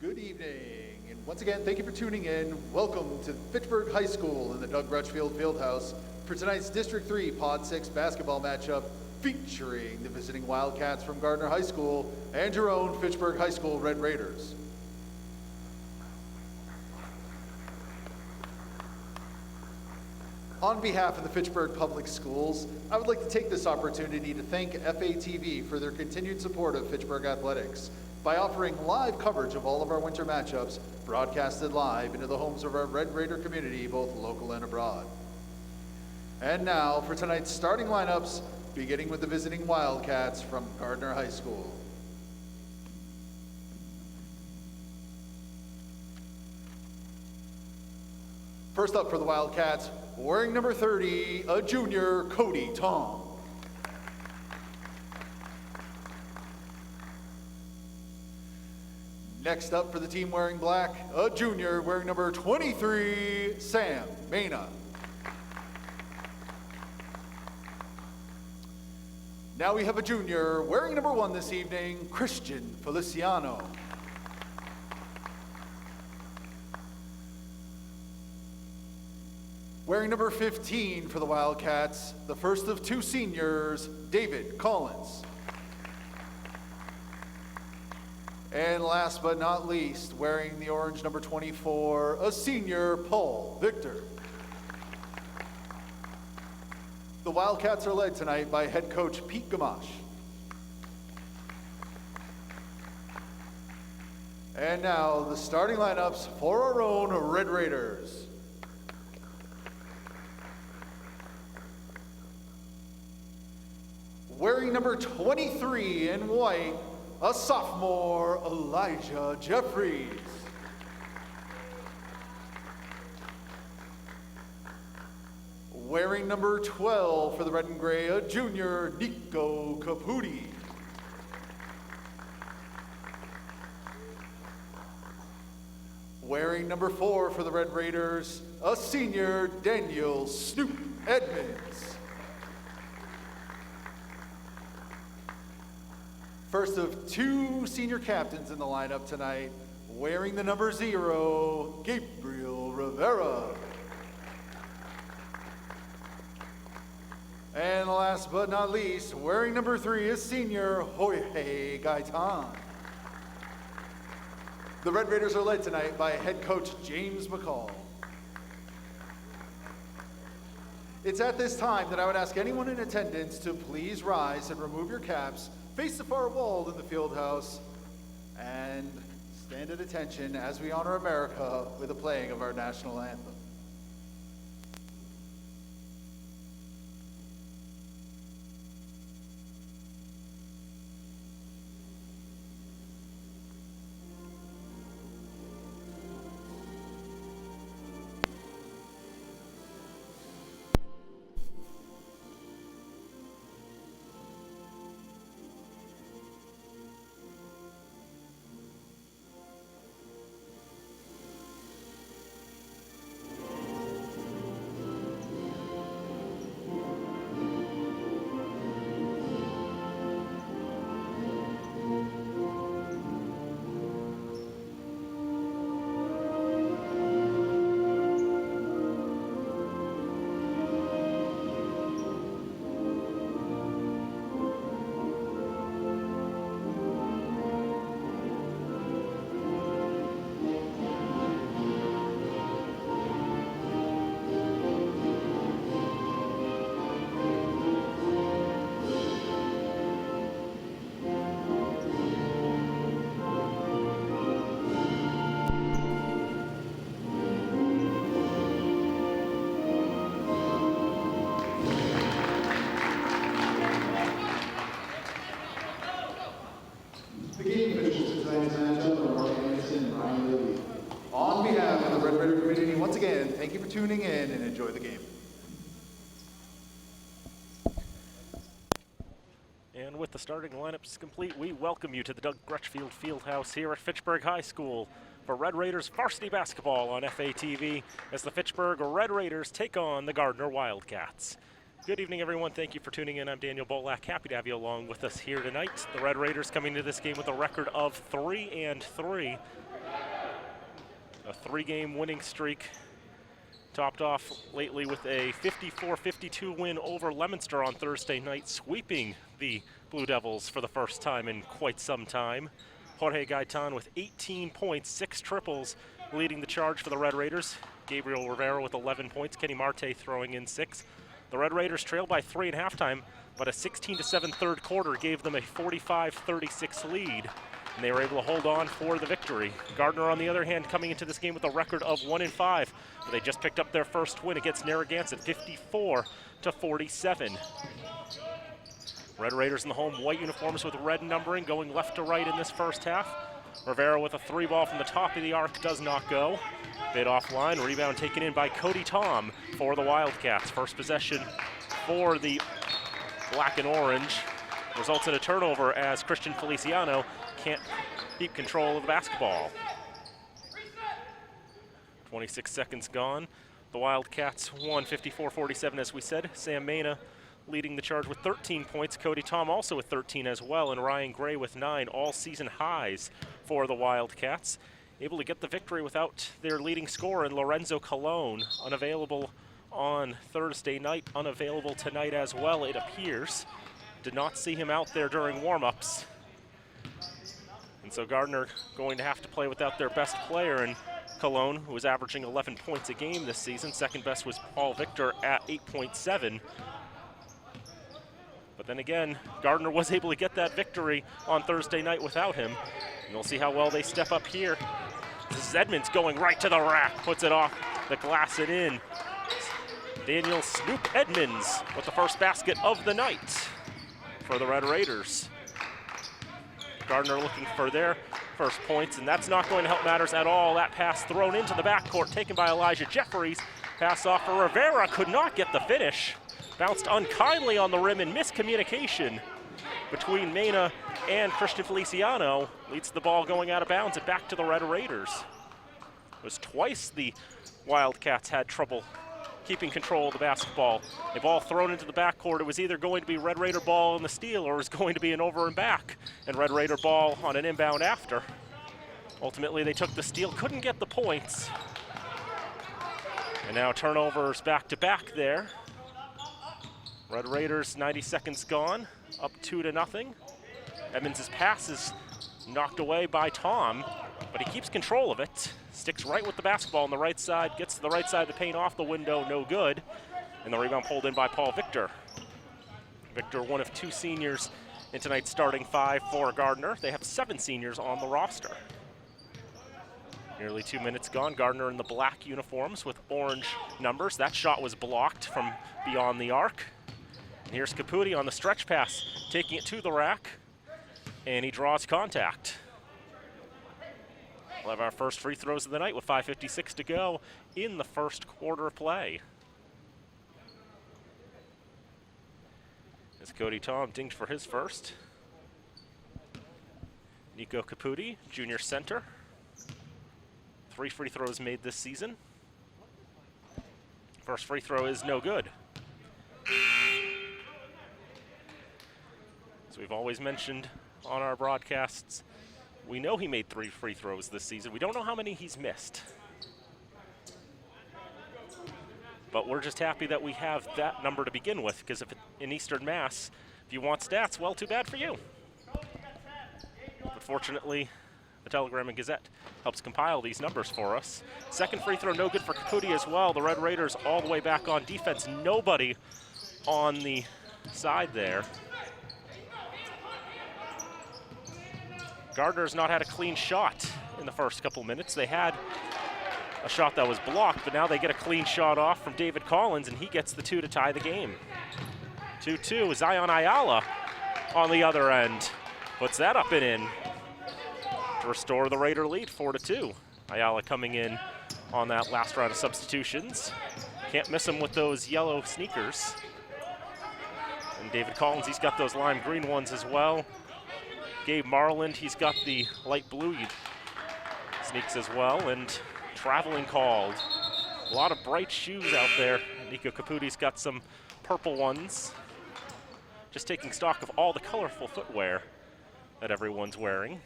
Good evening, and once again, thank you for tuning in. Welcome to Fitchburg High School in the Doug Crutchfield Fieldhouse for tonight's District 3 Pod 6 basketball matchup featuring the visiting Wildcats from Gardner High School and your own Fitchburg High School Red Raiders. On behalf of the Fitchburg Public Schools, I would like to take this opportunity to thank FATV for their continued support of Fitchburg athletics by offering live coverage of all of our winter matchups broadcasted live into the homes of our Red Raider community, both local and abroad. And now for tonight's starting lineups, beginning with the visiting Wildcats from Gardner High School. First up for the Wildcats, wearing number 30, a junior, Cody Tong. Next up for the team wearing black, a junior wearing number 23, Sam Mena. Now we have a junior wearing number 1 this evening, Christian Feliciano. Wearing number 15 for the Wildcats, the first of 2 seniors, David Collins. And last but not least, wearing the orange number 24, a senior, Paul Victor. The Wildcats are led tonight by head coach Pete Gamache. And now the starting lineups for our own Red Raiders. Wearing number 23 in white, a sophomore, Elijah Jeffries. Wearing number 12 for the red and gray, a junior, Nico Caputi. Wearing number 4 for the Red Raiders, a senior, Daniel Snoop Edmonds. First of 2 senior captains in the lineup tonight, wearing the number 0, Gabriel Rivera. And last but not least, wearing number 3 is senior, Jorge Gaitan. The Red Raiders are led tonight by head coach James McCall. It's at this time that I would ask anyone in attendance to please rise and remove your caps, face the far wall in the field house, and stand at attention as we honor America with the playing of our national anthem. On behalf of the Red Raider community, once again, thank you for tuning in and enjoy the game. And with the starting lineups complete, we welcome you to the Doug Crutchfield Fieldhouse here at Fitchburg High School for Red Raiders varsity basketball on FATV as the Fitchburg Red Raiders take on the Gardner Wildcats. Good evening, everyone. Thank you for tuning in. I'm Daniel Bolak. Happy to have you along with us here tonight. The Red Raiders coming to this game with a record of 3-3. A 3-game winning streak, topped off lately with a 54-52 win over Leominster on Thursday night, sweeping the Blue Devils for the first time in quite some time. Jorge Gaitan with 18 points, 6 triples, leading the charge for the Red Raiders. Gabriel Rivera with 11 points, Kenny Marte throwing in 6. The Red Raiders trailed by 3 at halftime, but a 16-7 third quarter gave them a 45-36 lead, and they were able to hold on for the victory. Gardner, on the other hand, coming into this game with a record of 1-5, but they just picked up their first win against Narragansett, 54-47. Red Raiders in the home white uniforms with red numbering, going left to right in this first half. Rivera with a 3-ball from the top of the arc, does not go. Bit offline, rebound taken in by Cody Tom for the Wildcats. First possession for the black and orange results in a turnover as Christian Feliciano can't keep control of the basketball. 26 seconds gone. The Wildcats won 54-47, as we said. Sam Mena leading the charge with 13 points. Cody Tom also with 13 as well, and Ryan Gray with 9, all season highs for the Wildcats. Able to get the victory without their leading scorer in Lorenzo Colon, unavailable on Thursday night, unavailable tonight as well, it appears. Did not see him out there during warm-ups. And so Gardner going to have to play without their best player, and Colon, who was averaging 11 points a game this season. Second best was Paul Victor at 8.7. But then again, Gardner was able to get that victory on Thursday night without him. And we'll see how well they step up here. This is Edmonds going right to the rack, puts it off the glass and in. Daniel Snoop Edmonds with the first basket of the night for the Red Raiders. Gardner looking for their first points, and that's not going to help matters at all. That pass thrown into the backcourt, taken by Elijah Jeffries. Pass off for Rivera, could not get the finish. Bounced unkindly on the rim, and miscommunication between Mena and Christian Feliciano leads to the ball going out of bounds and back to the Red Raiders. It was twice the Wildcats had trouble keeping control of the basketball. A ball thrown into the backcourt, it was either going to be Red Raider ball on the steal or it was going to be an over and back, and Red Raider ball on an inbound after. Ultimately, they took the steal, couldn't get the points. And now turnovers back-to-back there. Red Raiders, 90 seconds gone, up 2-0. Edmonds' pass is knocked away by Tom, but he keeps control of it. Sticks right with the basketball on the right side, gets to the right side of the paint, off the window, no good. And the rebound pulled in by Paul Victor. Victor, one of 2 seniors in tonight's starting 5 for Gardner. They have 7 seniors on the roster. Nearly 2 minutes gone. Gardner in the black uniforms with orange numbers. That shot was blocked from beyond the arc. And here's Caputi on the stretch pass, taking it to the rack, and he draws contact. We'll have our first free throws of the night with 5:56 to go in the first quarter of play. As Cody Tom dinged for his first. Nico Caputi, junior center. 3 free throws made this season. First free throw is no good. As we've always mentioned on our broadcasts, we know he made 3 free throws this season. We don't know how many he's missed. But we're just happy that we have that number to begin with, because if in Eastern Mass, if you want stats, well, too bad for you. But fortunately, the Telegram and Gazette helps compile these numbers for us. Second free throw, no good for Caputi as well. The Red Raiders all the way back on defense. Nobody on the side there. Gardner's not had a clean shot in the first couple minutes. They had a shot that was blocked, but now they get a clean shot off from David Collins, and he gets the 2 to tie the game. 2-2, Zion Ayala on the other end. Puts that up and in to restore the Raider lead, 4-2. Ayala coming in on that last round of substitutions. Can't miss him with those yellow sneakers. And David Collins, he's got those lime green ones as well. Gabe Marland, he's got the light blue sneaks as well, and traveling called. A lot of bright shoes out there. Nico Caputi's got some purple ones. Just taking stock of all the colorful footwear that everyone's wearing.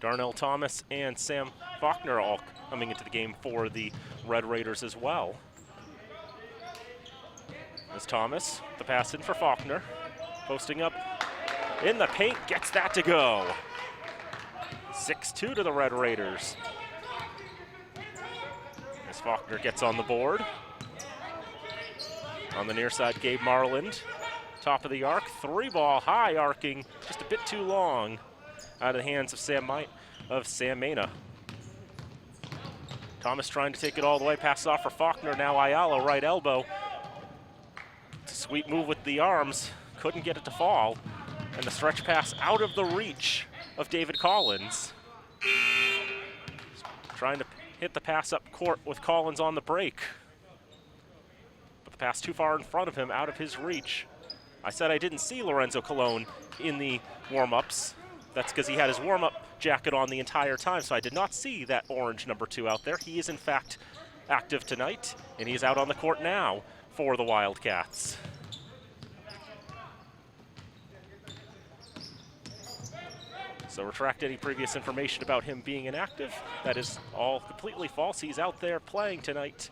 Darnell Thomas and Sam Faulkner all coming into the game for the Red Raiders as well. As Thomas, the pass in for Faulkner, posting up in the paint, gets that to go. 6-2 to the Red Raiders. As Faulkner gets on the board. On the near side, Gabe Marland, top of the arc, 3-ball, high arcing, just a bit too long, out of the hands of Sam Mena. Thomas trying to take it all the way, passes off for Faulkner, now Ayala, right elbow. It's a sweet move with the arms, couldn't get it to fall, and the stretch pass out of the reach of David Collins. Trying to hit the pass up court with Collins on the break. But the pass too far in front of him, out of his reach. I said I didn't see Lorenzo Colon in the warm-ups. That's because he had his warm-up jacket on the entire time, so I did not see that orange number 2 out there. He is in fact active tonight, and he is out on the court now for the Wildcats. So retract any previous information about him being inactive. That is all completely false. He's out there playing tonight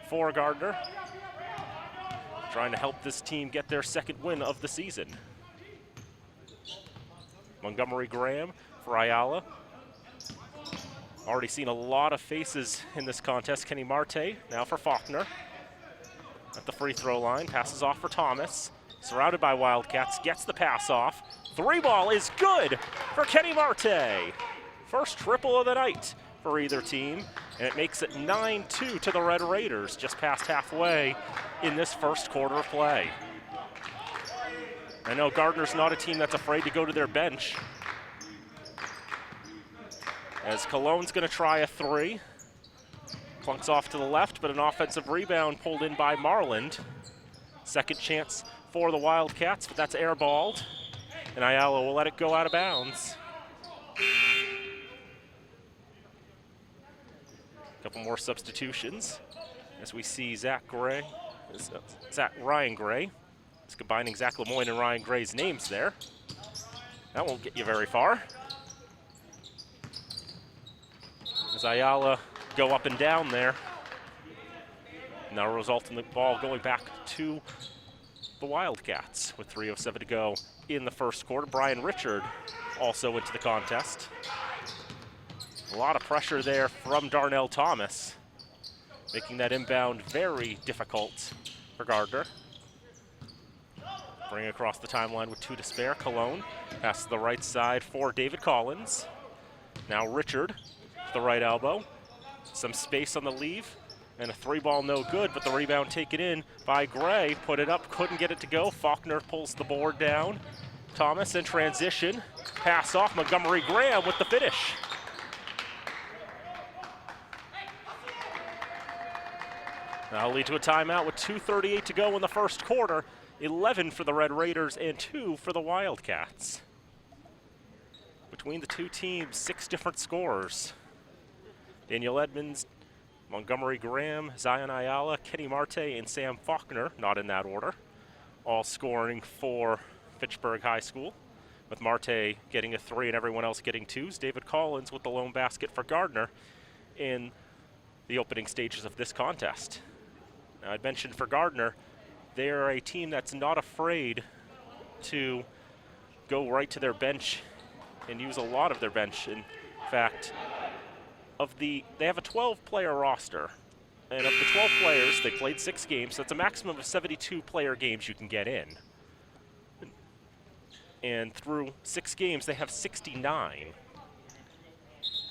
for Gardner, trying to help this team get their second win of the season. Montgomery Graham for Ayala. Already seen a lot of faces in this contest. Kenny Marte now for Faulkner. At the free throw line, passes off for Thomas. Surrounded by Wildcats, gets the pass off. 3-ball is good for Kenny Marte. First triple of the night for either team, and it makes it 9-2 to the Red Raiders, just past halfway in this first quarter of play. I know Gardner's not a team that's afraid to go to their bench. As Cologne's gonna try a 3. Plunks off to the left, but an offensive rebound pulled in by Marland. Second chance for the Wildcats, but that's airballed. And Ayala will let it go out of bounds. A couple more substitutions as we see Ryan Gray. It's combining Zach Lemoyne and Ryan Gray's names there. That won't get you very far. As Ayala go up and down there. Now result in the ball going back to the Wildcats with 3:07 to go in the first quarter. Brian Richard also into the contest. A lot of pressure there from Darnell Thomas, making that inbound very difficult for Gardner. Bring across the timeline with 2 to spare. Colon passes to the right side for David Collins. Now Richard, the right elbow. Some space on the leave, and a 3-ball no good, but the rebound taken in by Gray. Put it up, couldn't get it to go. Faulkner pulls the board down. Thomas in transition. Pass off, Montgomery Graham with the finish. That'll lead to a timeout with 2:38 to go in the first quarter. 11 for the Red Raiders and 2 for the Wildcats. Between the two teams, 6 different scorers. Daniel Edmonds, Montgomery Graham, Zion Ayala, Kenny Marte, and Sam Faulkner, not in that order, all scoring for Fitchburg High School, with Marte getting a 3 and everyone else getting 2s. David Collins with the lone basket for Gardner in the opening stages of this contest. Now, I'd mentioned for Gardner, they're a team that's not afraid to go right to their bench and use a lot of their bench. In fact, they have a 12-player roster, and of the 12 players, they played 6 games. So that's a maximum of 72 player games you can get in. And through 6 games, they have 69.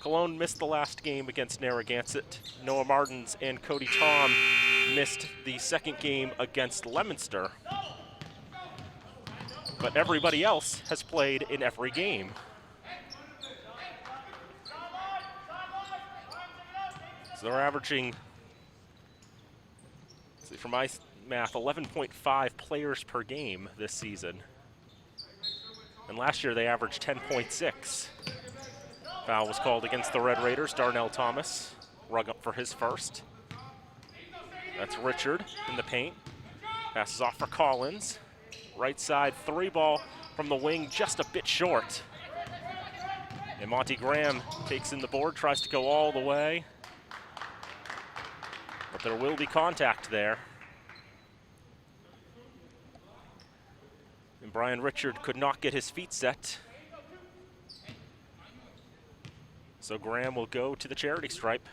Cologne missed the last game against Narragansett. Noah Martins and Cody Tom missed the second game against Leominster. But everybody else has played in every game. So they're averaging, for my math, 11.5 players per game this season. And last year they averaged 10.6. Foul was called against the Red Raiders. Darnell Thomas, rug up for his first. That's Richard in the paint. Passes off for Collins. Right side 3-ball from the wing, just a bit short. And Monty Graham takes in the board, tries to go all the way. But there will be contact there. And Brian Richard could not get his feet set. So Graham will go to the charity stripe.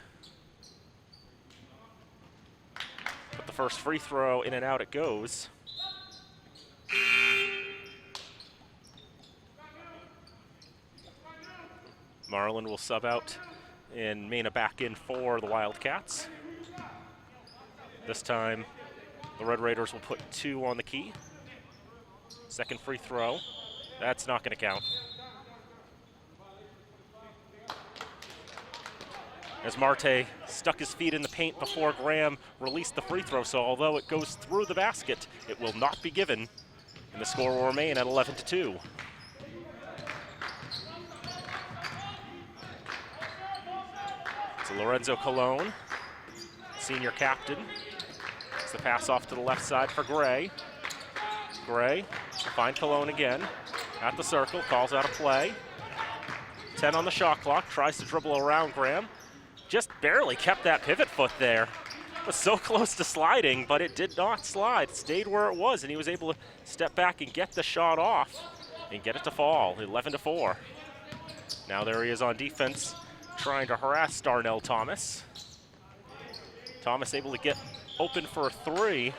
But the first free throw, in and out it goes. Marlin will sub out and Mena back in for the Wildcats. This time, the Red Raiders will put 2 on the key. Second free throw. That's not going to count. As Marte stuck his feet in the paint before Graham released the free throw, so although it goes through the basket, it will not be given, and the score will remain at 11-2. So Lorenzo Colon, senior captain. It's the pass off to the left side for Gray. Gray will find Colon again at the circle, calls out a play. 10 on the shot clock, tries to dribble around Graham. Just barely kept that pivot foot there. Was so close to sliding, but it did not slide. Stayed where it was, and he was able to step back and get the shot off and get it to fall, 11-4. Now there he is on defense, trying to harass Darnell Thomas. Thomas able to get open for a 3,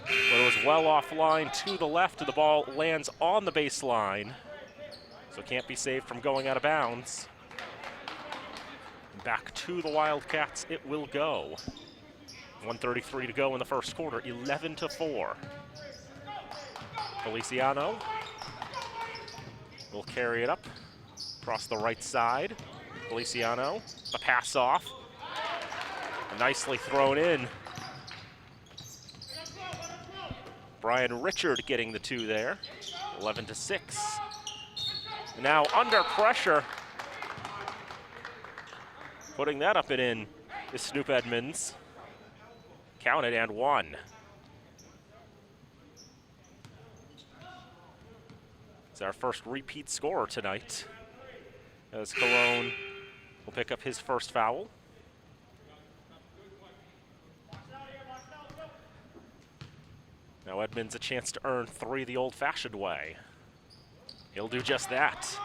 but it was well offline to the left, and the ball lands on the baseline, so can't be saved from going out of bounds. Back to the Wildcats it will go. 1:33 to go in the first quarter, 11-4. Feliciano will carry it up across the right side. Feliciano, the pass off. Nicely thrown in. Brian Richard getting the 2 there, 11-6. Now under pressure, putting that up and in is Snoop Edmonds. Counted and 1. It's our first repeat scorer tonight, as Colon will pick up his first foul. Now Edmonds a chance to earn 3 the old-fashioned way. He'll do just that.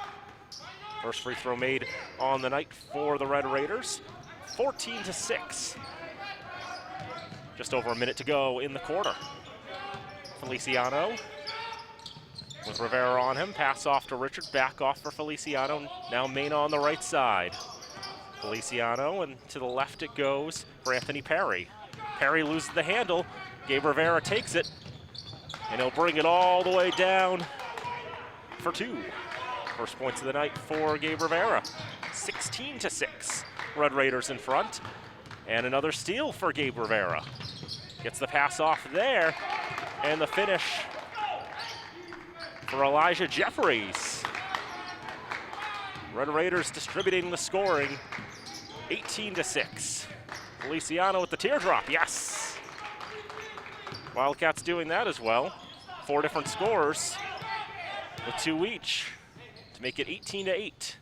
First free throw made on the night for the Red Raiders, 14-6. Just over a minute to go in the quarter. Feliciano with Rivera on him, pass off to Richard, back off for Feliciano. Now Mena on the right side. Feliciano, and to the left it goes for Anthony Perry. Perry loses the handle, Gabe Rivera takes it, and he'll bring it all the way down for 2. First points of the night for Gabe Rivera, 16-6. Red Raiders in front, and another steal for Gabe Rivera. Gets the pass off there, and the finish for Elijah Jeffries. Red Raiders distributing the scoring, 18-6. Feliciano with the teardrop, yes. Wildcats doing that as well. 4 different scorers with 2 each to make it 18-8.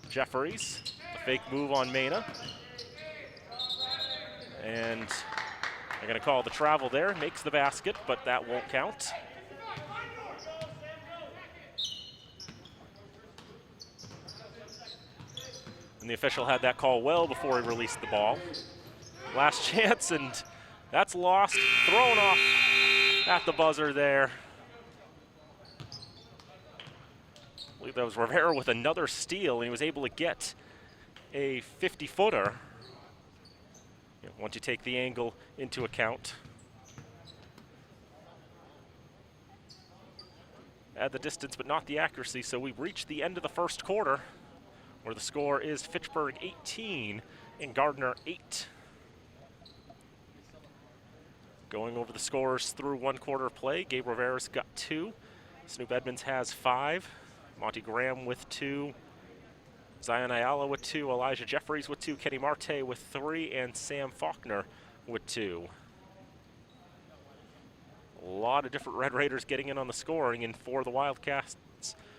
Jeffries, the fake move on Mena. And they're gonna call the travel there, makes the basket, but that won't count. And the official had that call well before he released the ball. Last chance, and that's lost, thrown off at the buzzer there. I believe that was Rivera with another steal, and he was able to get a 50-footer. Once you take the angle into account. Add the distance, but not the accuracy, so we've reached the end of the first quarter, where the score is Fitchburg 18 and Gardner 8. Going over the scores through 1 quarter of play, Gabe Rivera's got 2. Snoop Edmonds has 5. Monty Graham with 2. Zion Ayala with 2. Elijah Jeffries with 2. Kenny Marte with 3. And Sam Faulkner with 2. A lot of different Red Raiders getting in on the scoring, and for the Wildcats,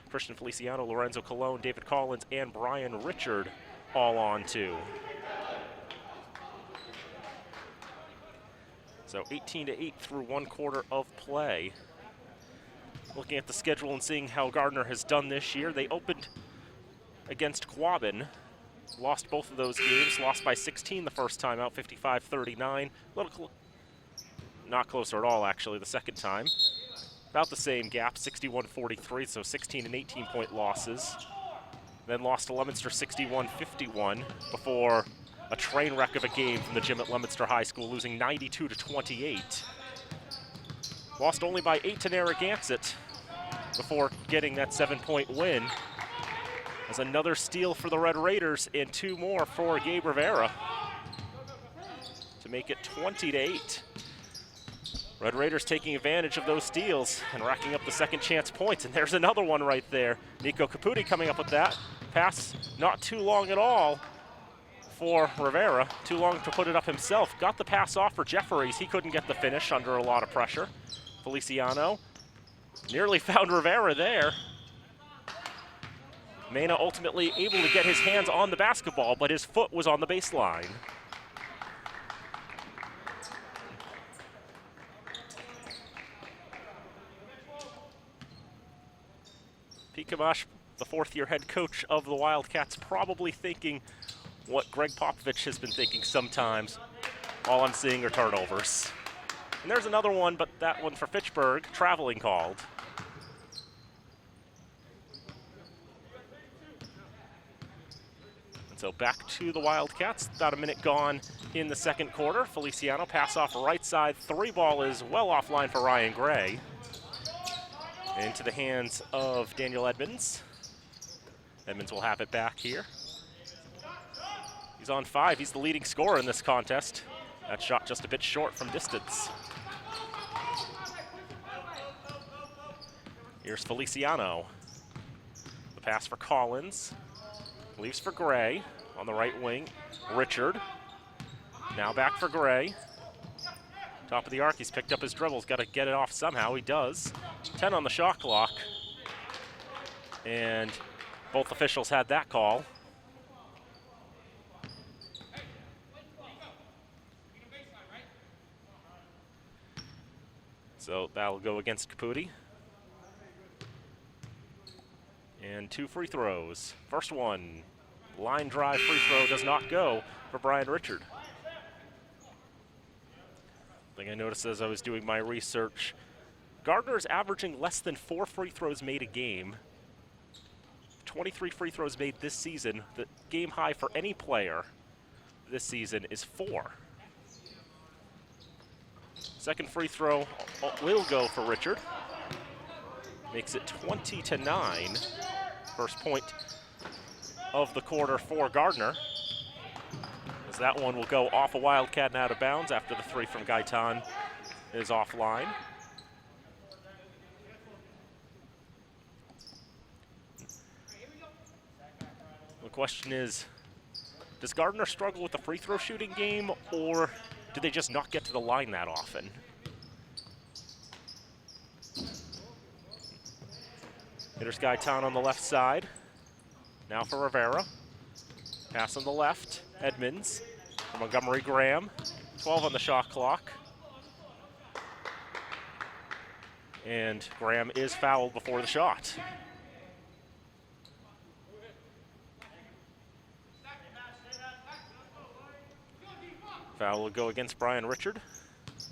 Christian Feliciano, Lorenzo Colon, David Collins, and Brian Richard all on 2. So 18-8 through 1 quarter of play. Looking at the schedule and seeing how Gardner has done this year, they opened against Quabbin, lost both of those games, lost by 16 the first time out, 55-39. Not closer at all, actually, the second time. About the same gap, 61-43, so 16 and 18-point losses. Then lost to Leominster 61-51 before a train wreck of a game from the gym at Leominster High School, losing 92-28. Lost only by 8 to Narragansett before getting that 7-point win. As another steal for the Red Raiders and 2 more for Gabe Rivera to make it 20-8. Red Raiders taking advantage of those steals and racking up the second chance points. And there's another one right there. Nico Caputi coming up with that. Pass not too long at all for Rivera. Too long to put it up himself. Got the pass off for Jefferies. He couldn't get the finish under a lot of pressure. Feliciano nearly found Rivera there. Mena ultimately able to get his hands on the basketball, but his foot was on the baseline. Pete Kamash, the 4th-year head coach of the Wildcats, probably thinking what Greg Popovich has been thinking sometimes. All I'm seeing are turnovers. And there's another one, but that one for Fitchburg, traveling called. And so back to the Wildcats, about a minute gone in the second quarter. Feliciano pass off right side, 3 ball is well offline for Ryan Gray. Into the hands of Daniel Edmonds. Edmonds will have it back here. He's on 5, he's the leading scorer in this contest. That shot just a bit short from distance. Here's Feliciano. The pass for Collins. Leaves for Gray on the right wing. Richard. Now back for Gray. Top of the arc, he's picked up his dribbles. Got to get it off somehow, he does. 10 on the shot clock. And both officials had that call. So that'll go against Caputi. And 2 free throws. First one, line drive free throw does not go for Brian Richard. Thing I noticed as I was doing my research, Gardner is averaging less than 4 free throws made a game. 23 free throws made this season. The game high for any player this season is 4. Second free throw will go for Richard. Makes it 20-9. First point of the quarter for Gardner. As that one will go off a Wildcat and out of bounds after the 3 from Gaitan is offline. The question is, does Gardner struggle with the free throw shooting game, or do they just not get to the line that often? Here's Gaitan on the left side. Now for Rivera. Pass on the left. Edmonds for Montgomery Graham. 12 on the shot clock. And Graham is fouled before the shot. Foul will go against Brian Richard.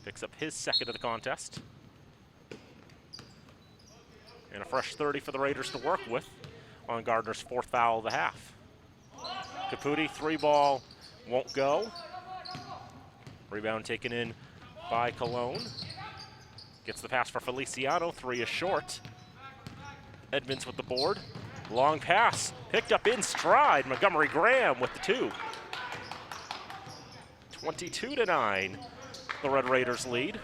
Picks up his second of the contest. And a fresh 30 for the Raiders to work with on Gardner's 4th foul of the half. Caputi, 3 ball, won't go. Rebound taken in by Colon. Gets the pass for Feliciano, 3 is short. Edmonds with the board. Long pass, picked up in stride. Montgomery Graham with the 2. 22-9, the Red Raiders lead.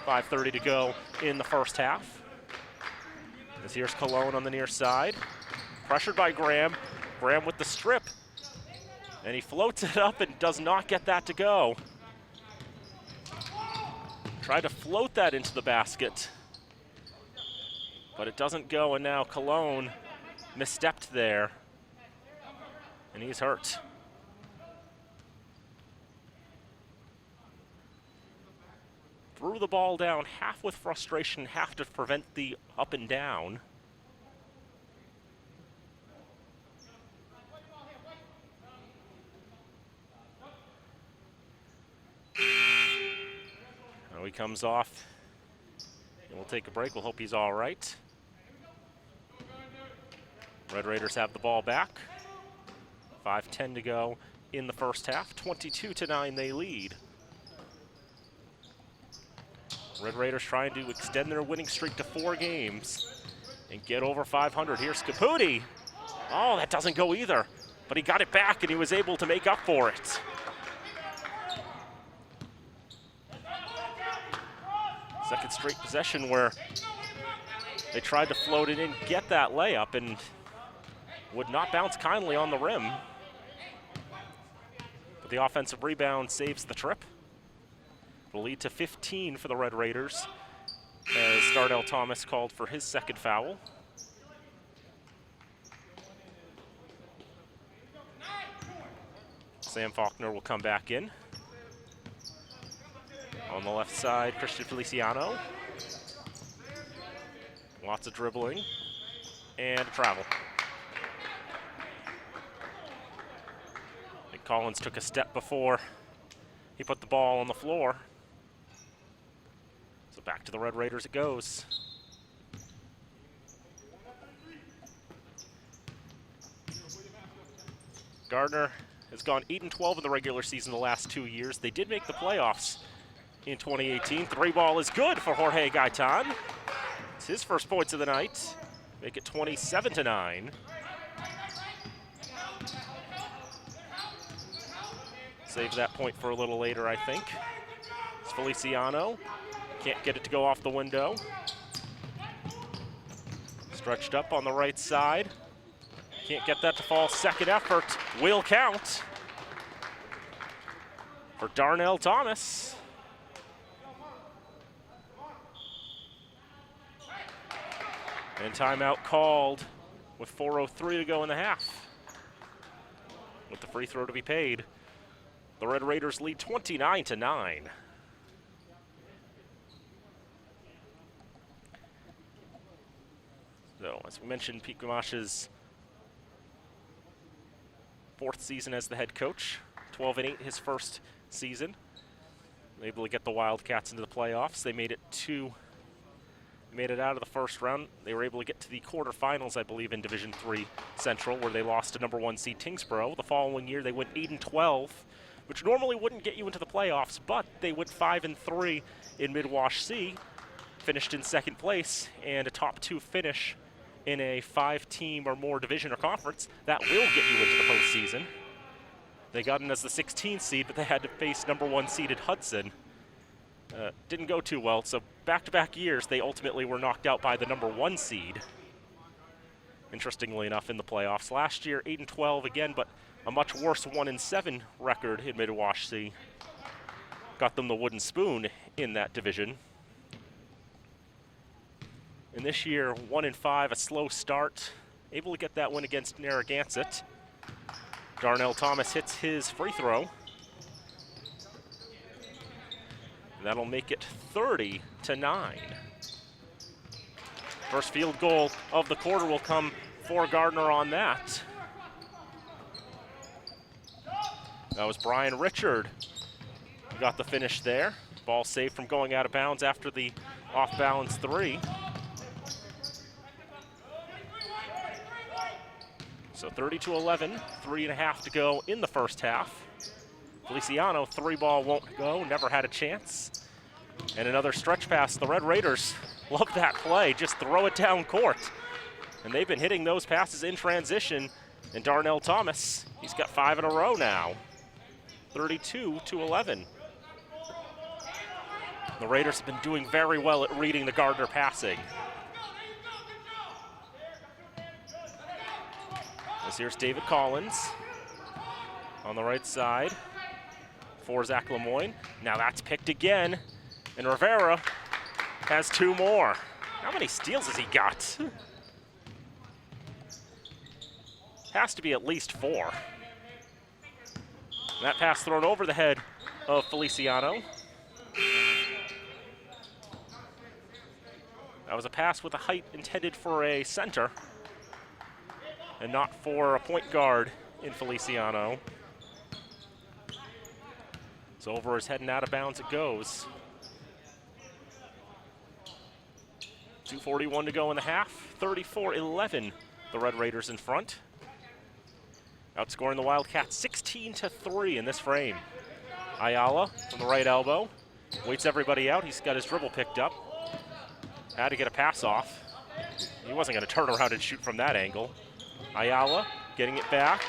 5:30 to go in the first half. As here's Colon on the near side. Pressured by Graham. Graham with the strip. And he floats it up and does not get that to go. Tried to float that into the basket, but it doesn't go, and now Colon misstepped there, and he's hurt. Threw the ball down, half with frustration, half to prevent the up and down. Now he comes off, and we'll take a break. We'll hope he's all right. Red Raiders have the ball back. 5:10 to go in the first half. 22-9 they lead. Red Raiders trying to extend their winning streak to 4 games and get over 500. Here's Caputi. Oh, that doesn't go either, but he got it back and he was able to make up for it. Second straight possession where they tried to float it in, get that layup, and would not bounce kindly on the rim. But the offensive rebound saves the trip. Will lead to 15 for the Red Raiders as Darnell Thomas called for his second foul. Sam Faulkner will come back in. On the left side, Christian Feliciano. Lots of dribbling and travel. I think Collins took a step before he put the ball on the floor. So back to the Red Raiders it goes. Gardner has gone 8-12 in the regular season the last 2 years. They did make the playoffs in 2018. 3-ball is good for Jorge Gaitan. It's his first points of the night. Make it 27-9. Save that point for a little later, I think. It's Feliciano. Can't get it to go off the window. Stretched up on the right side. Can't get that to fall. Second effort will count for Darnell Thomas. And timeout called with 4:03 to go in the half. With the free throw to be paid, the Red Raiders lead 29-9. So, as we mentioned, Pete Gamash's 4th season as the head coach, 12-8 his first season. Able to get the Wildcats into the playoffs. They made it out of the first round. They were able to get to the quarterfinals, I believe, in Division III Central, where they lost to #1 seed Tingsboro. The following year, they went 8-12, which normally wouldn't get you into the playoffs, but they went 5-3 in Mid-Wash C, finished in second place, and a top 2 finish in a 5-team or more division or conference. That will get you into the postseason. They got in as the 16th seed, but they had to face #1 seeded Hudson. Didn't go too well, so back-to-back years, they ultimately were knocked out by the #1 seed. Interestingly enough, in the playoffs. Last year, 8-12 again, but a much worse 1-7 record in Mid-Wash C. Got them the wooden spoon in that division. And this year, 1-5, a slow start. Able to get that win against Narragansett. Darnell Thomas hits his free throw. That'll make it 30-9. First field goal of the quarter will come for Gardner on that. That was Brian Richard who got the finish there. Ball saved from going out of bounds after the off-balance 3. So 30-11, 3.5 to go in the first half. Feliciano, 3-ball won't go, never had a chance. And another stretch pass. The Red Raiders love that play, just throw it down court. And they've been hitting those passes in transition. And Darnell Thomas, he's got 5 in a row now. 32-11. The Raiders have been doing very well at reading the Gardner passing. Here's David Collins on the right side for Zach Lemoyne. Now that's picked again, and Rivera has 2 more. How many steals has he got? Has to be at least 4. That pass thrown over the head of Feliciano. That was a pass with a height intended for a center and not for a point guard in Feliciano. So over his head and out of bounds it goes. 2:41 to go in the half, 34-11, the Red Raiders in front. Outscoring the Wildcats 16-3 in this frame. Ayala from the right elbow, waits everybody out. He's got his dribble picked up. Had to get a pass off. He wasn't going to turn around and shoot from that angle. Ayala getting it back.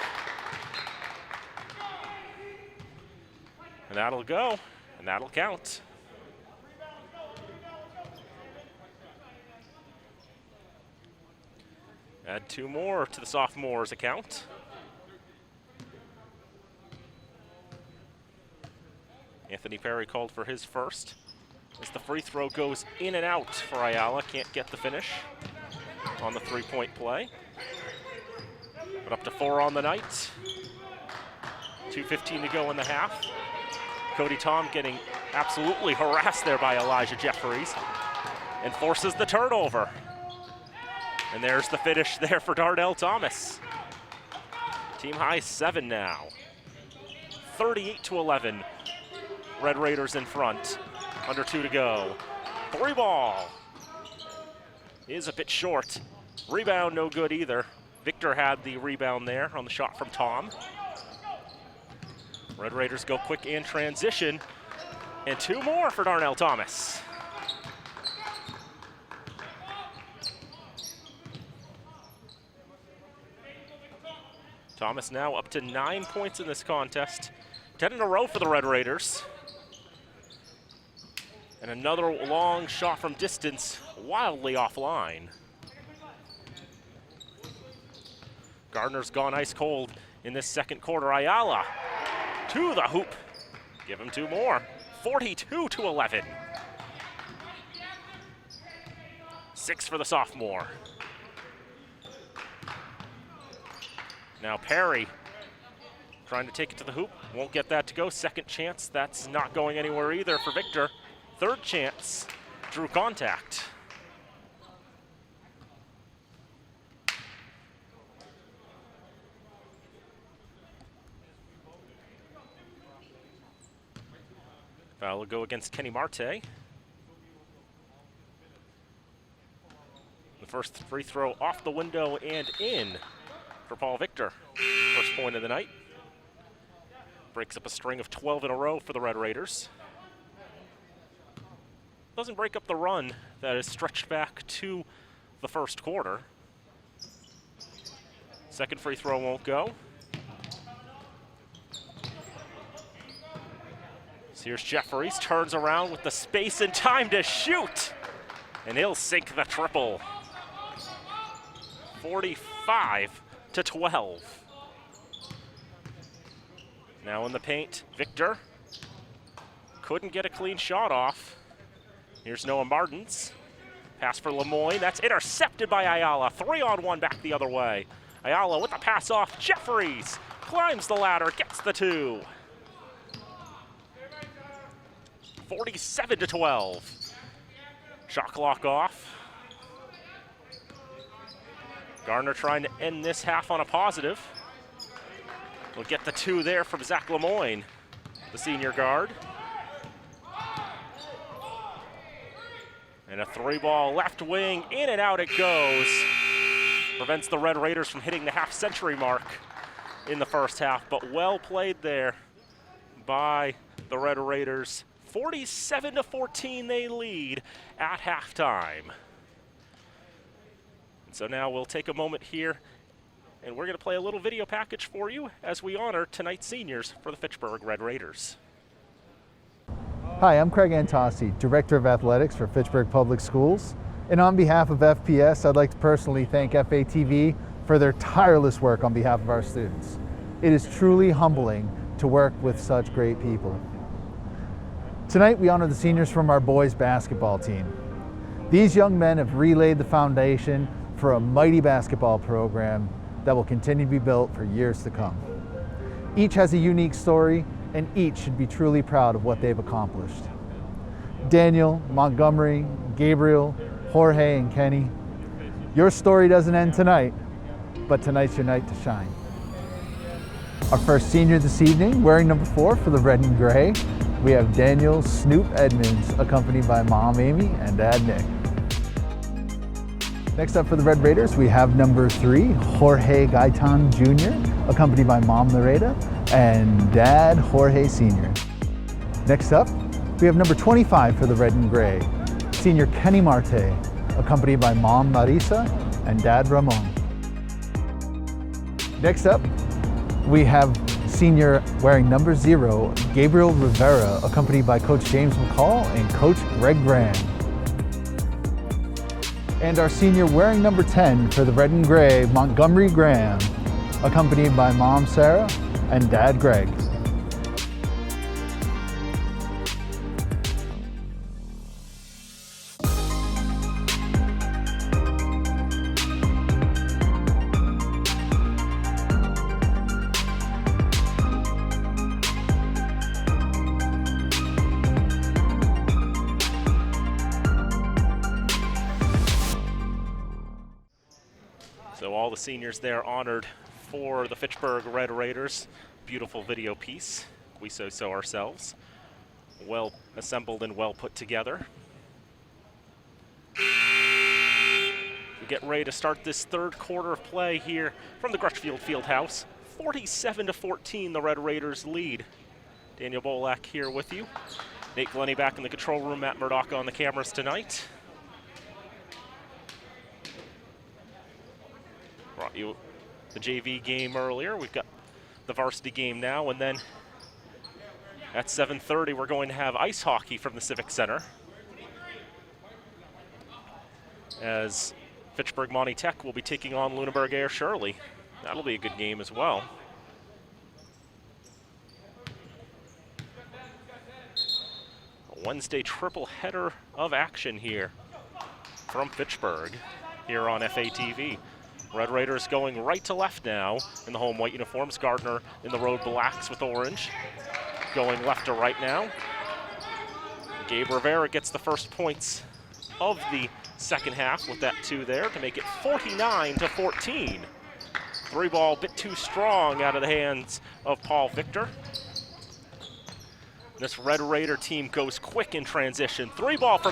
And that'll go, and that'll count. Add 2 more to the sophomores' account. Anthony Perry called for his first. As the free throw goes in and out for Ayala, can't get the finish on the 3-point play. But up to 4 on the night. 2:15 to go in the half. Cody Tom getting absolutely harassed there by Elijah Jeffries and forces the turnover. And there's the finish there for Darnell Thomas. Team high 7 now. 38-11. Red Raiders in front. Under 2 to go. 3 ball. Is a bit short. Rebound no good either. Victor had the rebound there on the shot from Tom. Red Raiders go quick in transition. And 2 more for Darnell Thomas. Thomas now up to 9 points in this contest. 10 in a row for the Red Raiders. And another long shot from distance, wildly offline. Gardner's gone ice cold in this second quarter. Ayala to the hoop. Give him 2 more. 42-11. 6 for the sophomore. Now Perry trying to take it to the hoop. Won't get that to go. Second chance. That's not going anywhere either for Victor. Third chance, drew contact. Foul will go against Kenny Marte. The first free throw off the window and in for Paul Victor. First point of the night. Breaks up a string of 12 in a row for the Red Raiders. Doesn't break up the run that is stretched back to the first quarter. Second free throw won't go. So here's Jeffries, turns around with the space and time to shoot. And he'll sink the triple. 45-12. Now in the paint, Victor. Couldn't get a clean shot off. Here's Noah Martins. Pass for Lemoyne. That's intercepted by Ayala. 3-on-1 back the other way. Ayala with the pass off. Jeffries climbs the ladder, gets the 2. 47-12. Shot clock off. Gardner trying to end this half on a positive. We'll get the 2 there from Zach Lemoyne, the senior guard. And a 3-ball left wing, in and out it goes. Prevents the Red Raiders from hitting the half-century mark in the first half, but well played there by the Red Raiders. 47-14 they lead at halftime. And so now we'll take a moment here, and we're going to play a little video package for you as we honor tonight's seniors for the Fitchburg Red Raiders. Hi, I'm Craig Antossi, Director of Athletics for Fitchburg Public Schools. And on behalf of FPS, I'd like to personally thank FATV for their tireless work on behalf of our students. It is truly humbling to work with such great people. Tonight, we honor the seniors from our boys basketball team. These young men have relayed the foundation for a mighty basketball program that will continue to be built for years to come. Each has a unique story, and each should be truly proud of what they've accomplished. Daniel, Montgomery, Gabriel, Jorge, and Kenny, your story doesn't end tonight, but tonight's your night to shine. Our first senior this evening, wearing number 4 for the red and gray, we have Daniel Snoop Edmonds, accompanied by Mom Amy and Dad Nick. Next up for the Red Raiders, we have number 3, Jorge Gaitan Jr., accompanied by Mom Loretta and Dad Jorge Sr. Next up, we have number 25 for the red and gray, Senior Kenny Marte, accompanied by Mom Marisa and Dad Ramon. Next up, we have senior wearing number 0, Gabriel Rivera, accompanied by Coach James McCall and Coach Greg Graham. And our senior wearing number 10 for the red and gray, Montgomery Graham, accompanied by Mom Sarah and Dad Greg. So all the seniors there honored for the Fitchburg Red Raiders. Beautiful video piece. We so ourselves. Well assembled and well put together. We get ready to start this third quarter of play here from the Crutchfield Fieldhouse. 47-14, the Red Raiders lead. Daniel Bolak here with you. Nate Glennie back in the control room. Matt Murdoch on the cameras tonight. Brought you the JV game earlier. We've got the varsity game now, and then at 7:30 we're going to have ice hockey from the Civic Center as Fitchburg Monty Tech will be taking on Lunenburg Air Shirley. That'll be a good game as well. A Wednesday triple header of action here from Fitchburg here on FATV. Red Raiders going right to left now in the home white uniforms. Gardner in the road blacks with orange. Going left to right now. Gabe Rivera gets the first points of the second half with that 2 there to make it 49-14. 3-ball a bit too strong out of the hands of Paul Victor. This Red Raider team goes quick in transition. 3-ball for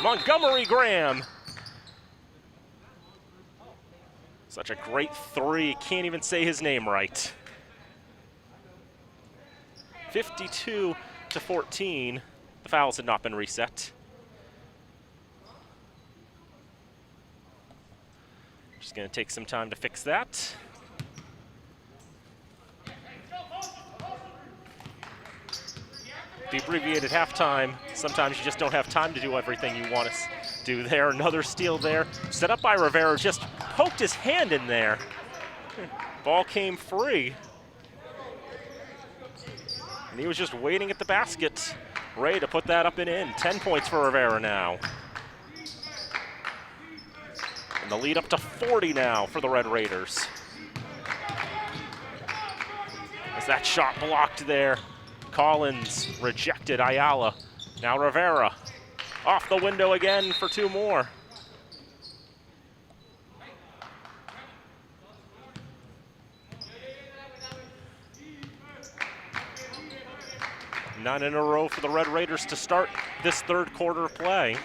Montgomery Graham. Such a great 3, can't even say his name right. 52-14, the fouls had not been reset. Just gonna take some time to fix that. The abbreviated halftime, sometimes you just don't have time to do everything you want to do there. Another steal there, set up by Rivera, just poked his hand in there. Ball came free. And he was just waiting at the basket, ready to put that up and in. 10 points for Rivera now. And the lead up to 40 now for the Red Raiders. As that shot blocked there. Collins rejected Ayala. Now Rivera off the window again for 2 more. Nine in a row for the Red Raiders to start this third quarter of play.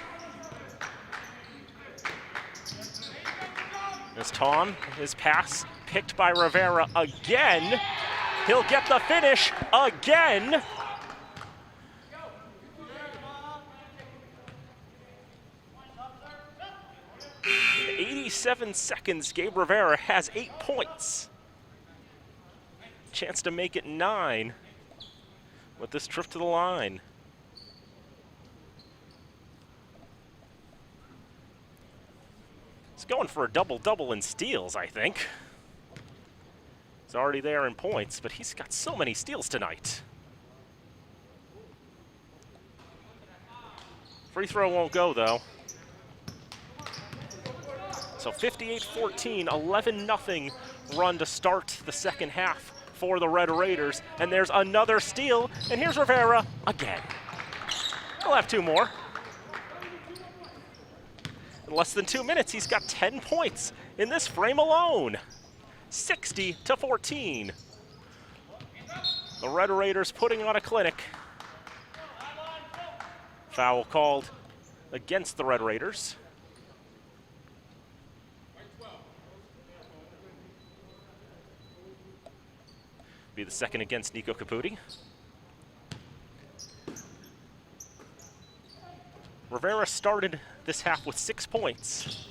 As Tom, his pass picked by Rivera again. He'll get the finish again. In 87 seconds, Gabe Rivera has 8 points. Chance to make it 9 with this trip to the line. He's going for a double-double in steals, I think. He's already there in points, but he's got so many steals tonight. Free throw won't go, though. So 58-14, 11-0 run to start the second half for the Red Raiders. And there's another steal, and here's Rivera again. He'll have two more. In less than 2 minutes, he's got 10 points in this frame alone. 60-14. The Red Raiders putting on a clinic. Foul called against the Red Raiders. Be the second against Nico Caputi. Rivera started this half with 6 points.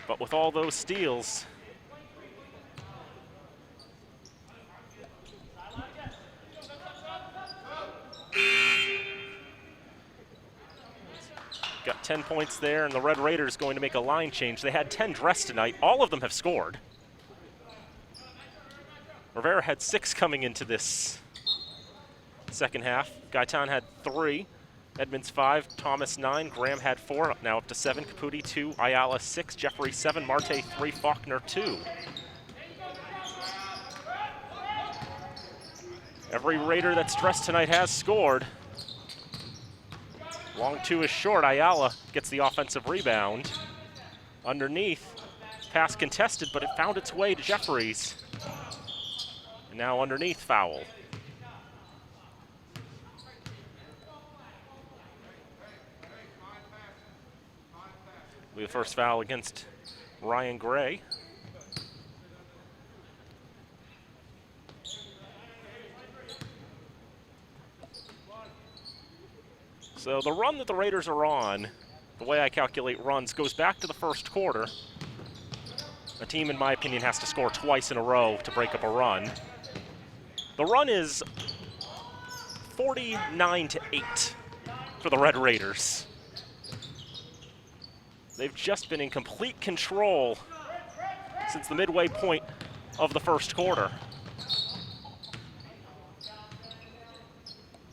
But with all those steals, got 10 points there, and the Red Raiders going to make a line change. They had 10 dressed tonight. All of them have scored. Rivera had 6 coming into this second half. Gaetan had 3. Edmonds 5, Thomas 9, Graham had 4, now up to 7, Caputi 2, Ayala 6, Jeffrey 7, Marte 3, Faulkner 2. Every Raider that's dressed tonight has scored. Long 2 is short, Ayala gets the offensive rebound. Underneath, pass contested, but it found its way to Jeffries. And now underneath, foul. Will be the first foul against Ryan Gray. So the run that the Raiders are on, the way I calculate runs, goes back to the first quarter. A team, in my opinion, has to score twice in a row to break up a run. The run is 49-8 for the Red Raiders. They've just been in complete control since the midway point of the first quarter.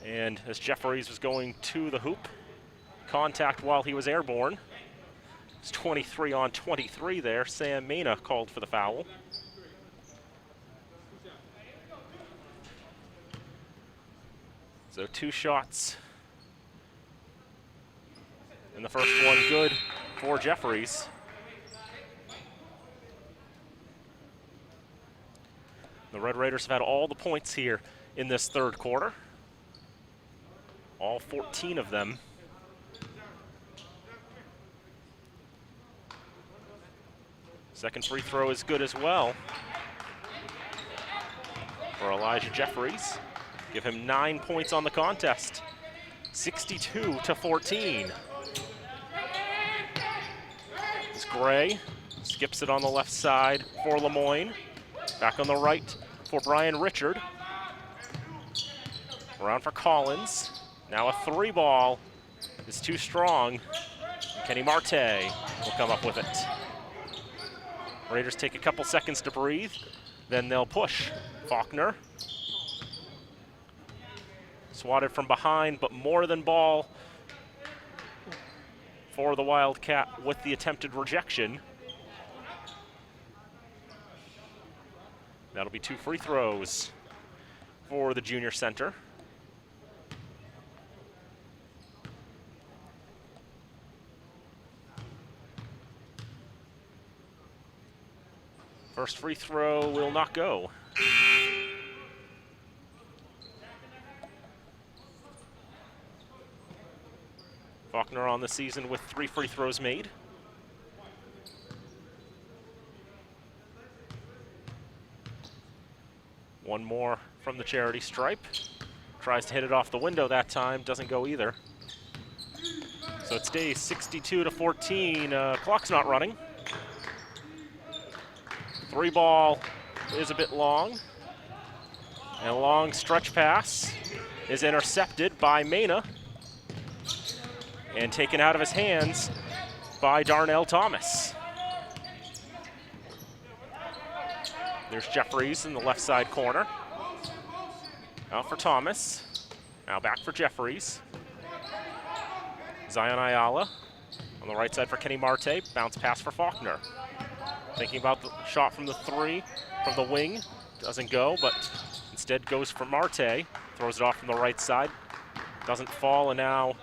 And as Jeffries was going to the hoop, contact while he was airborne. It's 23 on 23 there. Sam Mena called for the foul. So 2 shots. And the first one good for Jeffries. The Red Raiders have had all the points here in this third quarter. All 14 of them. Second free throw is good as well for Elijah Jeffries. Give him 9 points on the contest. 62-14. It's Gray. Skips it on the left side for Lemoyne. Back on the right for Brian Richard. Around for Collins. Now a 3-ball is too strong. Kenny Marte will come up with it. Raiders take a couple seconds to breathe, then they'll push. Faulkner. Swatted from behind, but more than ball for the Wildcat with the attempted rejection. That'll be 2 free throws for the junior center. First free throw will not go. Faulkner on the season with 3 free throws made. One more from the charity stripe. Tries to hit it off the window that time, doesn't go either. So it stays 62-14. Clock's not running. 3-ball is a bit long. And a long stretch pass is intercepted by Mena and taken out of his hands by Darnell Thomas. There's Jeffries in the left side corner. Out for Thomas. Now back for Jeffries. Zion Ayala On the right side for Kenny Marte, bounce pass for Faulkner. Thinking about the shot from the three, from the wing. Doesn't go, but instead goes for Marte. Throws it off from the right side. Doesn't fall, and now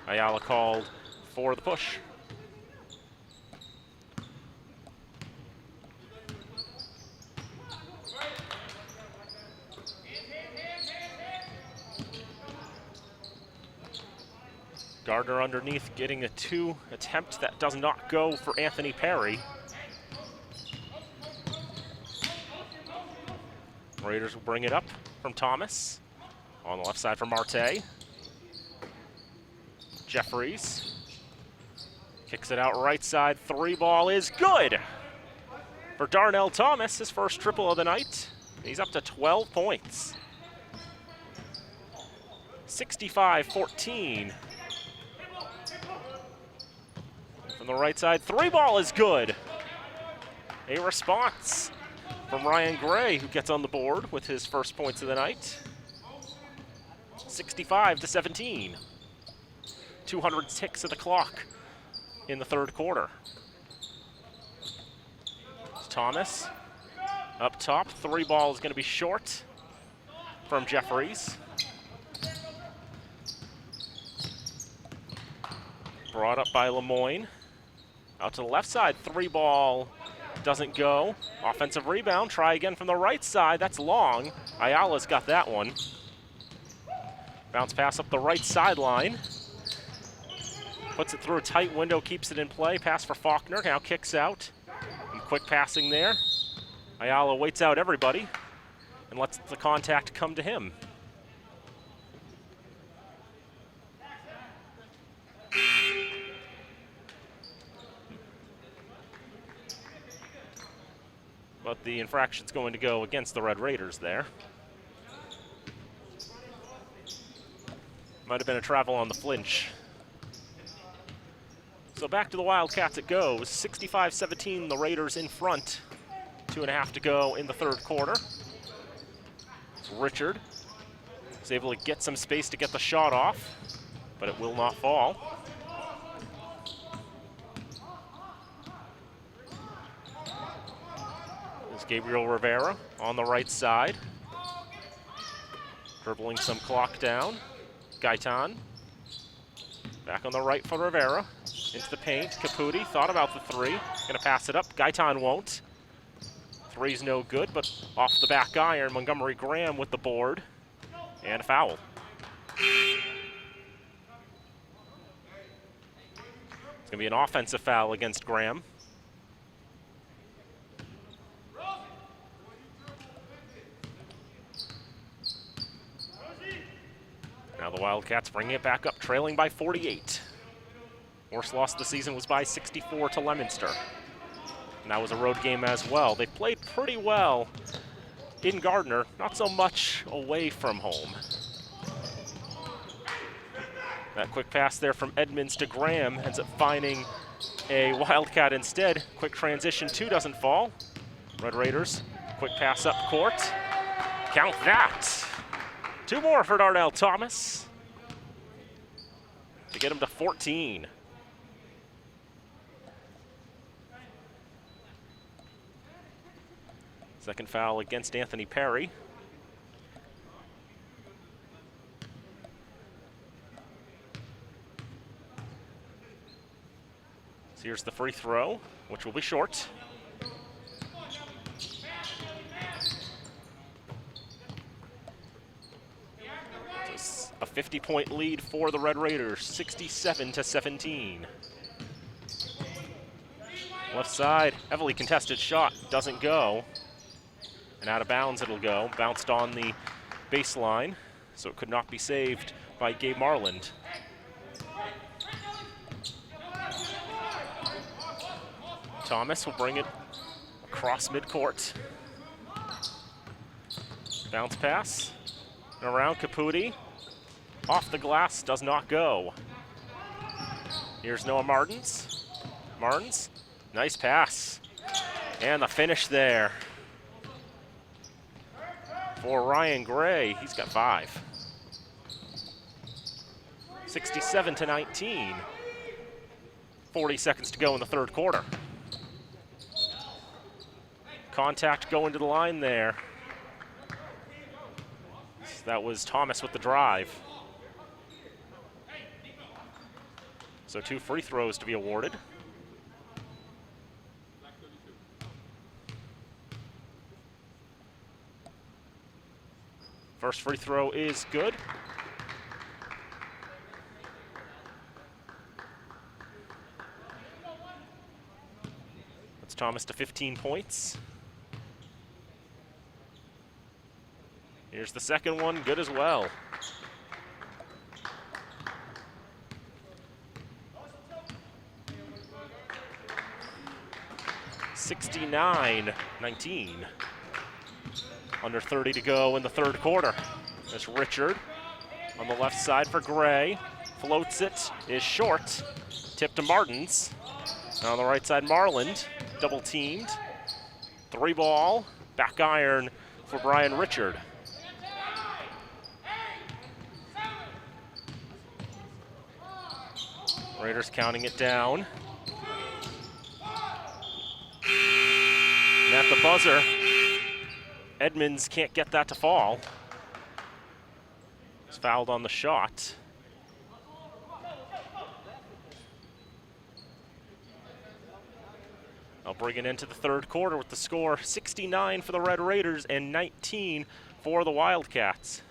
Ayala called for the push. Gardner underneath getting a 2 attempt that does not go for Anthony Perry. Raiders will bring it up from Thomas. On the left side for Marte. Jeffries kicks it out right side. 3 ball is good for Darnell Thomas, his first triple of the night. He's up to 12 points. 65-14. From the right side, 3 ball is good. A response from Ryan Gray, who gets on the board with his first points of the night. 65-17. 200 ticks of the clock in the third quarter. Thomas up top. 3 ball is going to be short from Jeffries. Brought up by Lemoyne. Out to the left side. 3 ball doesn't go. Offensive rebound. Try again from the right side. That's long. Ayala's got that one. Bounce pass up the right sideline. Puts it through a tight window, keeps it in play. Pass for Faulkner, now kicks out. And quick passing there. Ayala waits out everybody and lets the contact come to him. But the infraction's going to go against the Red Raiders there. Might have been a travel on the flinch. So back to the Wildcats it goes. 65-17, the Raiders in front. 2.5 to go in the third quarter. Richard is able to get some space to get the shot off, but it will not fall. There's Gabriel Rivera on the right side. Dribbling some clock down. Gaitan. Back on the right for Rivera. Into the paint. Caputi thought about the 3. Gonna pass it up. Gaitan won't. 3's no good, but off the back iron, Montgomery Graham with the board. And a foul. It's gonna be an offensive foul against Graham. Now the Wildcats bringing it back up, trailing by 48. Worst loss of the season was by 64 to Leominster. And that was a road game as well. They played pretty well in Gardner, not so much away from home. That quick pass there from Edmonds to Graham ends up finding a Wildcat instead. Quick transition, 2 doesn't fall. Red Raiders, quick pass up court. Count that. 2 more for Darnell Thomas to get him to 14. Second foul against Anthony Perry. So here's the free throw, which will be short. A 50-point lead for the Red Raiders, 67-17. Left side, heavily contested shot, doesn't go. And out of bounds it'll go. Bounced on the baseline, so it could not be saved by Gabe Marland. Thomas will bring it across midcourt. Bounce pass, and around Caputi. Off the glass, does not go. Here's Noah Martins. Martins, nice pass. And the finish there for Ryan Gray. He's got 5. 67-19. 40 seconds to go in the third quarter. Contact going to the line there. That was Thomas with the drive. So 2 free throws to be awarded. First free throw is good. That's Thomas to 15 points. Here's the second one, good as well. (69-19). Under 30 to go in the third quarter. That's Richard on the left side for Gray. Floats it, is short. Tip to Martins. Now on the right side, Marland, double teamed. 3-ball, back iron for Brian Richard. Raiders counting it down. And at the buzzer, Edmonds can't get that to fall. He's fouled on the shot. I'll bring it into the third quarter with the score 69 for the Red Raiders and 19 for the Wildcats.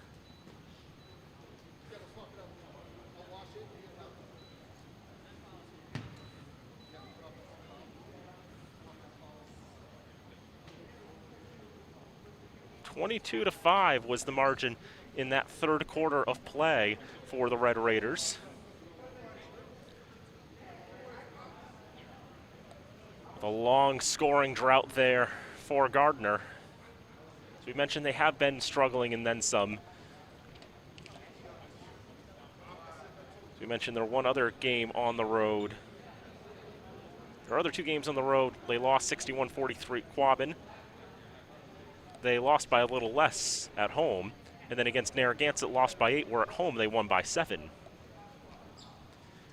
(22-5) was the margin in that third quarter of play for the Red Raiders. A long scoring drought there for Gardner. As we mentioned, they have been struggling and then some. As we mentioned, their one other game on the road. Their other 2 games on the road, they lost 61-43 at Quabbin. They lost by a little less at home. And then against Narragansett, lost by 8, where at home they won by 7.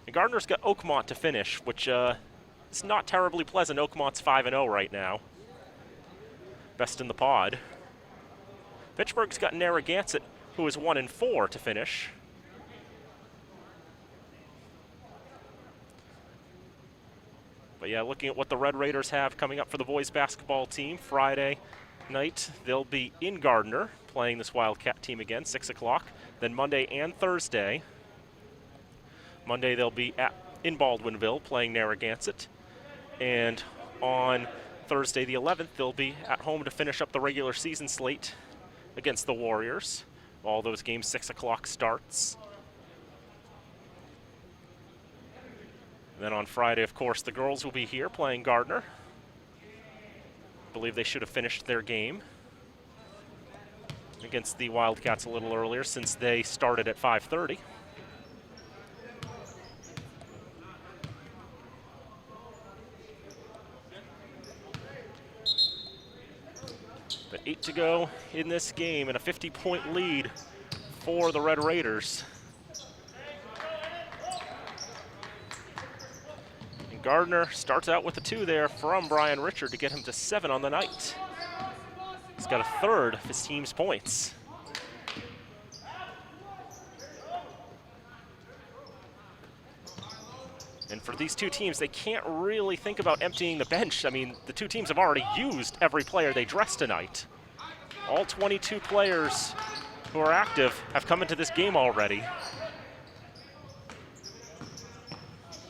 And Gardner's got Oakmont to finish, which is not terribly pleasant. Oakmont's 5-0 right now. Best in the pod. Fitchburg's got Narragansett, who is 1-4 to finish. But yeah, looking at what the Red Raiders have coming up for the boys basketball team, Friday night, they'll be in Gardner playing this Wildcat team again, 6 o'clock. Then Monday and Thursday. Monday they'll be in Baldwinville playing Narragansett. And on Thursday the 11th, they'll be at home to finish up the regular season slate against the Warriors. All those games, 6 o'clock starts. And then on Friday, of course, the girls will be here playing Gardner. I believe they should have finished their game against the Wildcats a little earlier since they started at 5:30. But 8 to go in this game and a 50-point lead for the Red Raiders. Gardner starts out with a 2 there from Brian Richard to get him to 7 on the night. He's got a third of his team's points. And for these 2 teams, they can't really think about emptying the bench. I mean, the 2 teams have already used every player they dressed tonight. All 22 players who are active have come into this game already.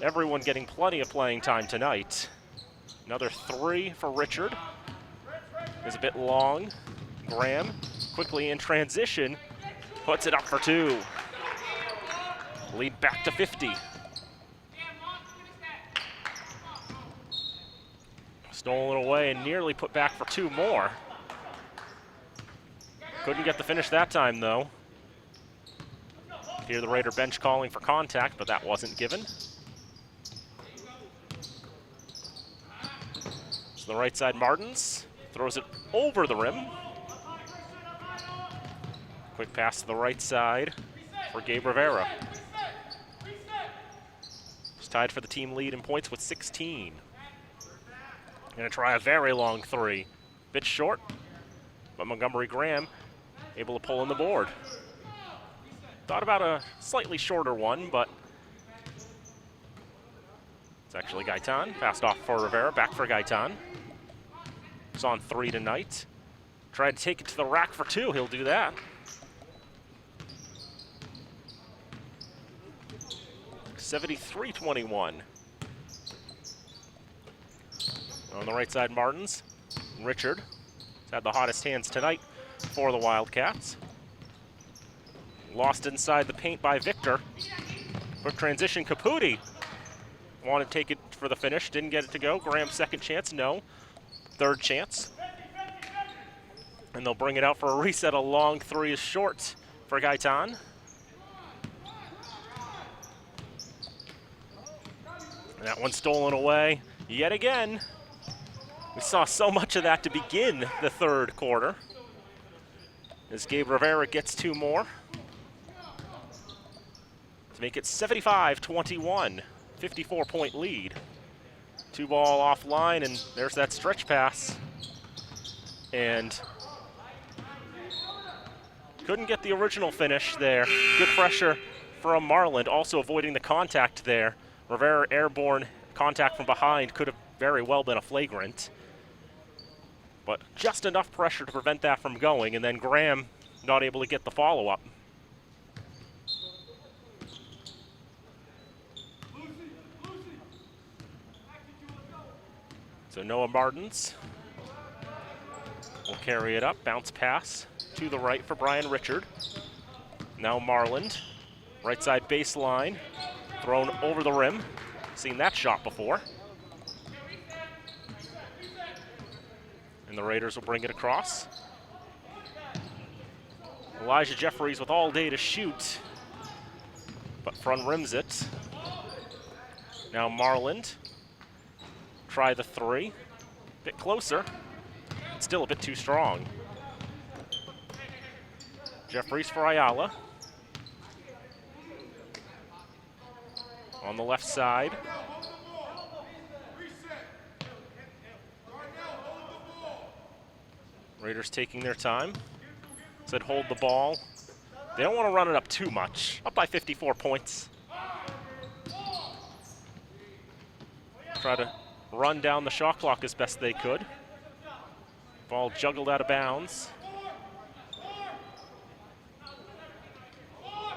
Everyone getting plenty of playing time tonight. Another 3 for Richard. Is a bit long. Graham quickly in transition, puts it up for 2. Lead back to 50. Stolen away and nearly put back for 2 more. Couldn't get the finish that time though. Hear the Raider bench calling for contact, but that wasn't given. So the right side, Martins throws it over the rim. Quick pass to the right side for Gabe Rivera. tied for the team lead in points with 16. Going to try a very long three. Bit short, but Montgomery Graham able to pull in the board. Thought about a slightly shorter one, but it's actually Gaitan. Passed off for Rivera, back for Gaitan. He's on three tonight. Tried to take it to the rack for two, he'll do that. (73-21). On the right side, Martins. Richard has had the hottest hands tonight for the Wildcats. Lost inside the paint by Victor. Quick transition, Caputi wanted to take it for the finish, didn't get it to go. Graham's second chance, no. Third chance. And they'll bring it out for a reset. A long three is short for Gaitan. And that one stolen away yet again. We saw so much of that to begin the third quarter. As Gabe Rivera gets two more to make it 75-21, 54-point lead. Two ball offline, and there's that stretch pass. And couldn't get the original finish there. Good pressure from Marland, also avoiding the contact there. Rivera airborne contact from behind could have very well been a flagrant. But just enough pressure to prevent that from going, and then Graham not able to get the follow-up. So Noah Martins will carry it up, bounce pass to the right for Brian Richard. Now Marland, right side baseline, thrown over the rim. Seen that shot before. And the Raiders will bring it across. Elijah Jeffries with all day to shoot, but front rims it. Now Marland, try the three. Bit closer, still a bit too strong. Jeffries for Ayala. On the left side. Raiders taking their time. Said hold the ball. They don't want to run it up too much. Up by 54 points. Try to run down the shot clock as best they could. Ball juggled out of bounds.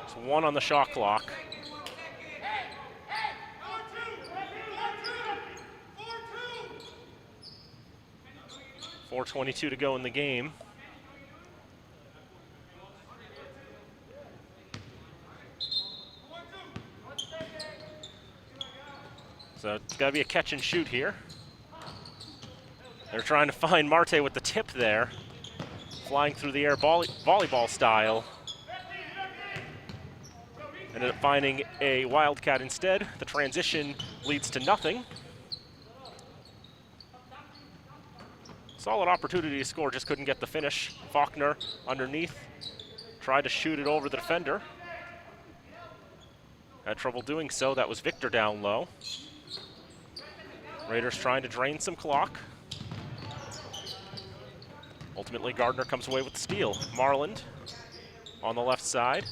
It's one on the shot clock. 4:22 to go in the game. So it's got to be a catch and shoot here. They're trying to find Marte with the tip there. Flying through the air volleyball style. Ended up finding a Wildcat instead. The transition leads to nothing. Solid opportunity to score, just couldn't get the finish. Faulkner underneath, tried to shoot it over the defender. Had trouble doing so, that was Victor down low. Raiders trying to drain some clock. Ultimately, Gardner comes away with the steal. Marland on the left side.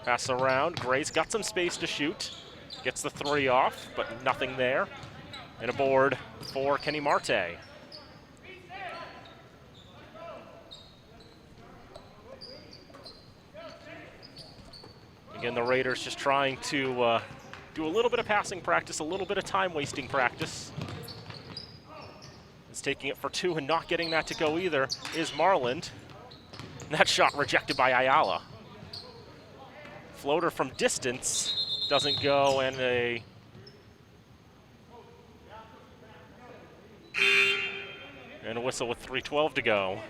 Pass around, Gray's got some space to shoot. Gets the three off, but nothing there. And a board for Kenny Marte. Again, the Raiders just trying to do a little bit of passing practice, a little bit of time-wasting practice. Is taking it for two and not getting that to go either is Marland. And that shot rejected by Ayala. Floater from distance doesn't go, and a whistle with 3:12 to go.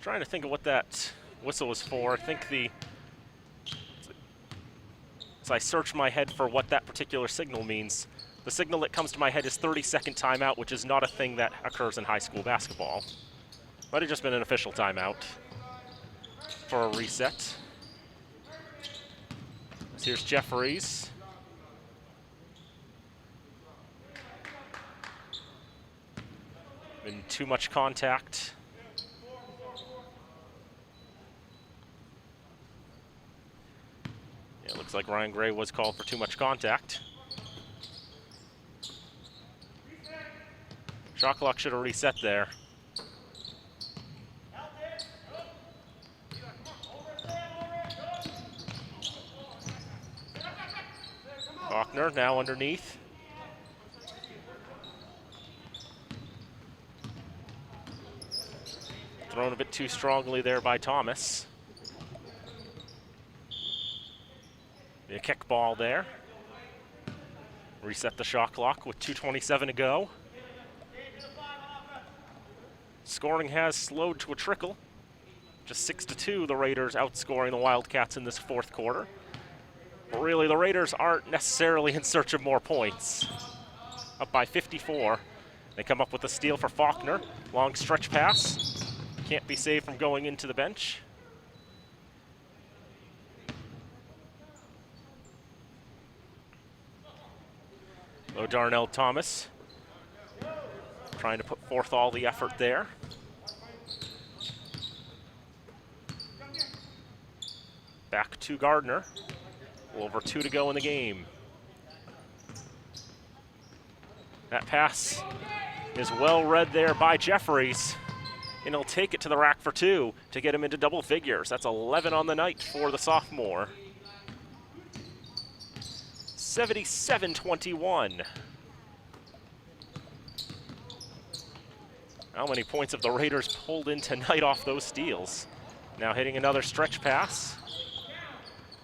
Trying to think of what that whistle was for. I think as I search my head for what that particular signal means, The signal that comes to my head is 30-second timeout, which is not a thing that occurs in high school basketball. Might have just been an official timeout for a reset. So here's Jeffries. Been too much contact. Yeah, it looks like Ryan Gray was called for too much contact. Shot clock should have reset there. Gardner now underneath. Thrown a bit too strongly there by Thomas. A kick ball there. Reset the shot clock with 2:27 to go. Scoring has slowed to a trickle. Just 6-2, the Raiders outscoring the Wildcats in this fourth quarter. But really, the Raiders aren't necessarily in search of more points. Up by 54. They come up with a steal for Faulkner. Long stretch pass. Can't be saved from going into the bench. Oh, Darnell Thomas trying to put forth all the effort there. Back to Gardner. Over 2 to go in the game. That pass is well read there by Jeffries, and he'll take it to the rack for 2 to get him into double figures. That's 11 on the night for the sophomore. 77-21. How many points have the Raiders pulled in tonight off those steals? Now hitting another stretch pass.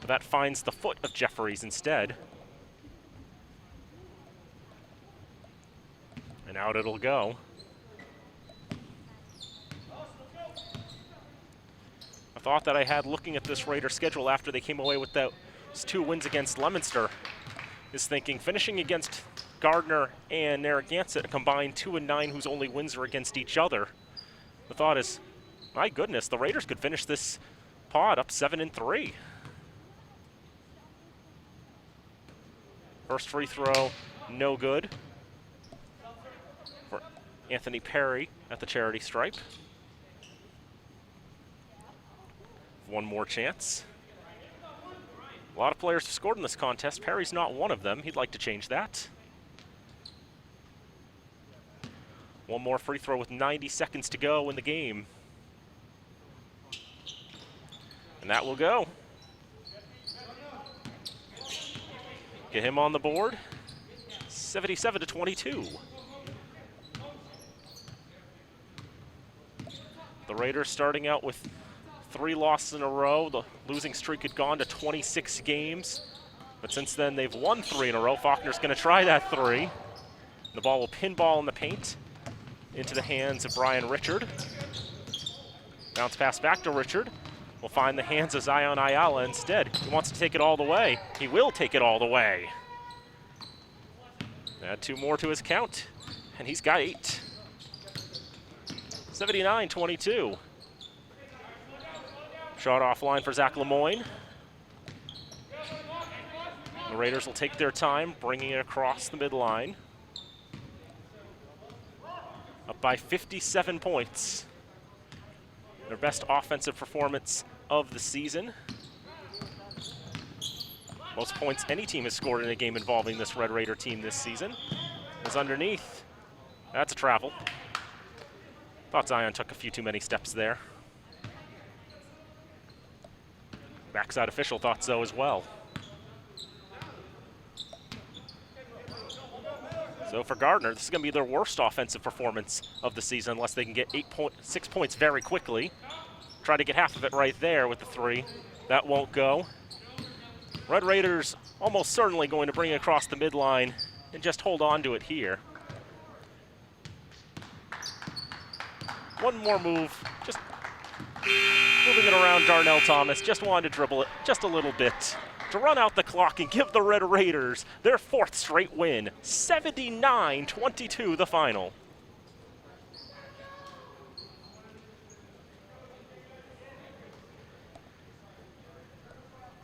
But that finds the foot of Jeffries instead. And out it'll go. A thought that I had looking at this Raider schedule after they came away with those 2 wins against Leominster is thinking finishing against Gardner and Narragansett, a combined 2-9 whose only wins are against each other. The thought is, my goodness, the Raiders could finish this pod up 7-3. First free throw, no good for Anthony Perry at the charity stripe. One more chance. A lot of players have scored in this contest. Perry's not one of them. He'd like to change that. One more free throw with 90 seconds to go in the game. And that will go. Get him on the board. 77-22. The Raiders starting out with 3 losses in a row. The losing streak had gone to 26 games. But since then, they've won 3 in a row. Faulkner's going to try that 3. The ball will pinball in the paint into the hands of Brian Richard. Bounce pass back to Richard. Will find the hands of Zion Ayala instead. He wants to take it all the way. He will take it all the way. Add 2 more to his count, and he's got 8. 79-22. Shot offline for Zach Lemoyne. The Raiders will take their time, bringing it across the midline. Up by 57 points. Their best offensive performance of the season. Most points any team has scored in a game involving this Red Raider team this season. Is underneath. That's a travel. Thought Zion took a few too many steps there. Backside official thought so as well. So for Gardner, this is going to be their worst offensive performance of the season unless they can get 6 points very quickly. Try to get half of it right there with the 3. That won't go. Red Raiders almost certainly going to bring it across the midline and just hold on to it here. One more move, just moving it around Darnell Thomas. Just wanted to dribble it just a little bit. to run out the clock and give the Red Raiders their 4th straight win. 79-22 the final.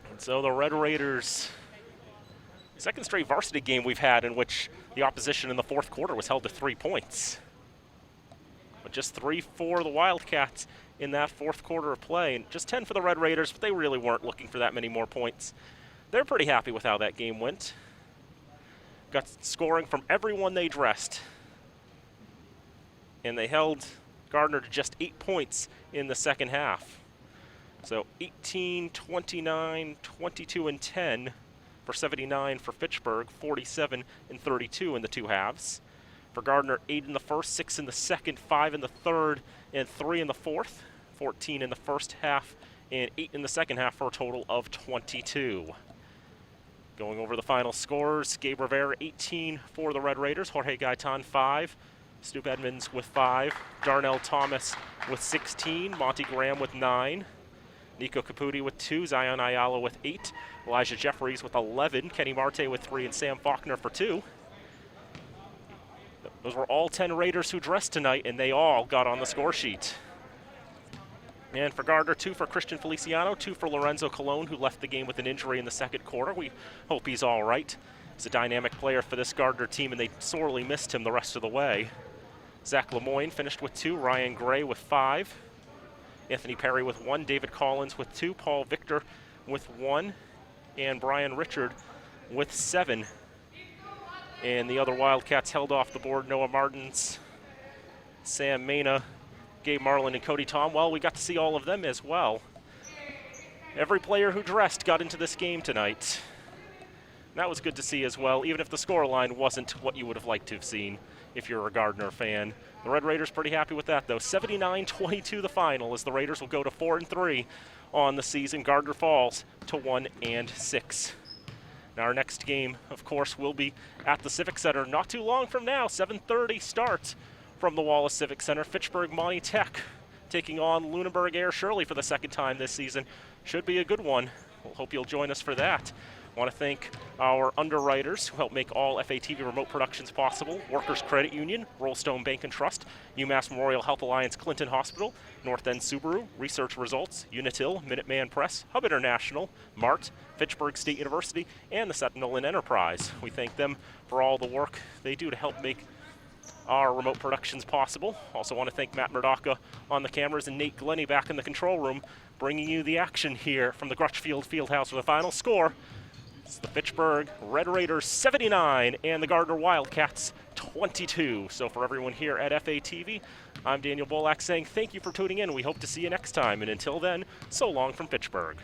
And so the Red Raiders, second straight varsity game we've had in which the opposition in the 4th quarter was held to 3 points. But just 3 for the Wildcats in that 4th quarter of play, and just 10 for the Red Raiders, but they really weren't looking for that many more points. They're pretty happy with how that game went. Got scoring from everyone they dressed. And they held Gardner to just 8 points in the second half. So 18, 29, 22, and 10 for 79 for Fitchburg, 47 and 32 in the 2 halves. For Gardner, 8 in the first, 6 in the second, 5 in the third, and 3 in the fourth. 14 in the first half and 8 in the second half for a total of 22. Going over the final scores, Gabe Rivera 18 for the Red Raiders, Jorge Gaitan 5, Stoop Edmonds with 5, Darnell Thomas with 16, Monty Graham with 9, Nico Caputi with 2, Zion Ayala with 8, Elijah Jeffries with 11, Kenny Marte with 3, and Sam Faulkner for 2. Those were all 10 Raiders who dressed tonight, and they all got on the score sheet. And for Gardner, 2 for Christian Feliciano, 2 for Lorenzo Colon, who left the game with an injury in the second quarter. We hope he's all right. He's a dynamic player for this Gardner team, and they sorely missed him the rest of the way. Zach Lemoyne finished with 2, Ryan Gray with 5, Anthony Perry with 1, David Collins with 2, Paul Victor with 1, and Brian Richard with 7. And the other Wildcats held off the board, Noah Martins, Sam Mena, Gabe Marlin, and Cody Tom. Well, we got to see all of them as well. Every player who dressed got into this game tonight. That was good to see as well, even if the scoreline wasn't what you would have liked to have seen if you're a Gardner fan. The Red Raiders pretty happy with that, though. 79-22 the final, as the Raiders will go to 4-3 on the season. Gardner falls to 1-6. Now our next game, of course, will be at the Civic Center not too long from now. 7:30 start from the Wallace Civic Center. Fitchburg Monty Tech taking on Lunenburg Air Shirley for the second time this season. Should be a good one. We'll hope you'll join us for that. I want to thank our underwriters who help make all FATV remote productions possible. Workers Credit Union, Rollstone Bank and Trust, UMass Memorial Health Alliance Clinton Hospital, North End Subaru, Research Results, Unitil, Minuteman Press, Hub International, MART, Fitchburg State University, and the Sentinel and Enterprise. We thank them for all the work they do to help make our remote productions possible. Also want to thank Matt Murdoka on the cameras and Nate Glennie back in the control room, bringing you the action here from the Grutchfield Fieldhouse with the final score. It's the Fitchburg Red Raiders 79 and the Gardner Wildcats 22. So for everyone here at FATV, I'm Daniel Bolak saying thank you for tuning in. We hope to see you next time. And until then, so long from Fitchburg.